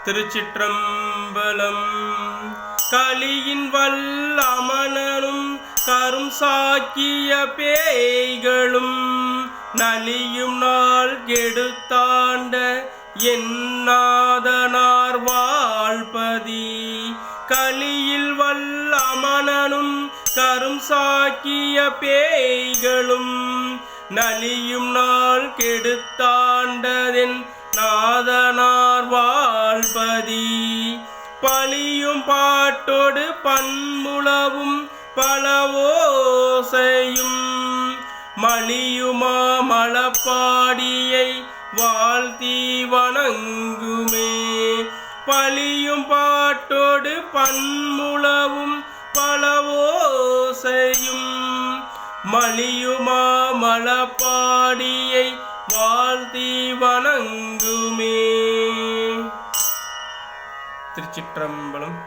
திருச்சிற்றம்பலம். கலியின் வல்லமனனும் கரும் சாக்கிய பேய்களும் நலியும் நாள் கெடுத்தாண்ட என்னாதனார் வாழ்பதி. கலியில் வல்லமனனும் கரும் சாக்கிய பேய்களும் நலியும் நாள் கெடுத்தாண்டதென் நாதனார் வாழ்பதி. பலியும் பாட்டோடு பன்முளவும் பலவோசையும் மலியுமா மலப்பாடியை வாழ்த்தி வணங்குமே. பலியும் பாட்டோடு பன்முளவும் பலவோசையும் மலியுமா மலப்பாடியை வாழ்த்தி வணங்குமே. திருச்சிற்றம்பலம்.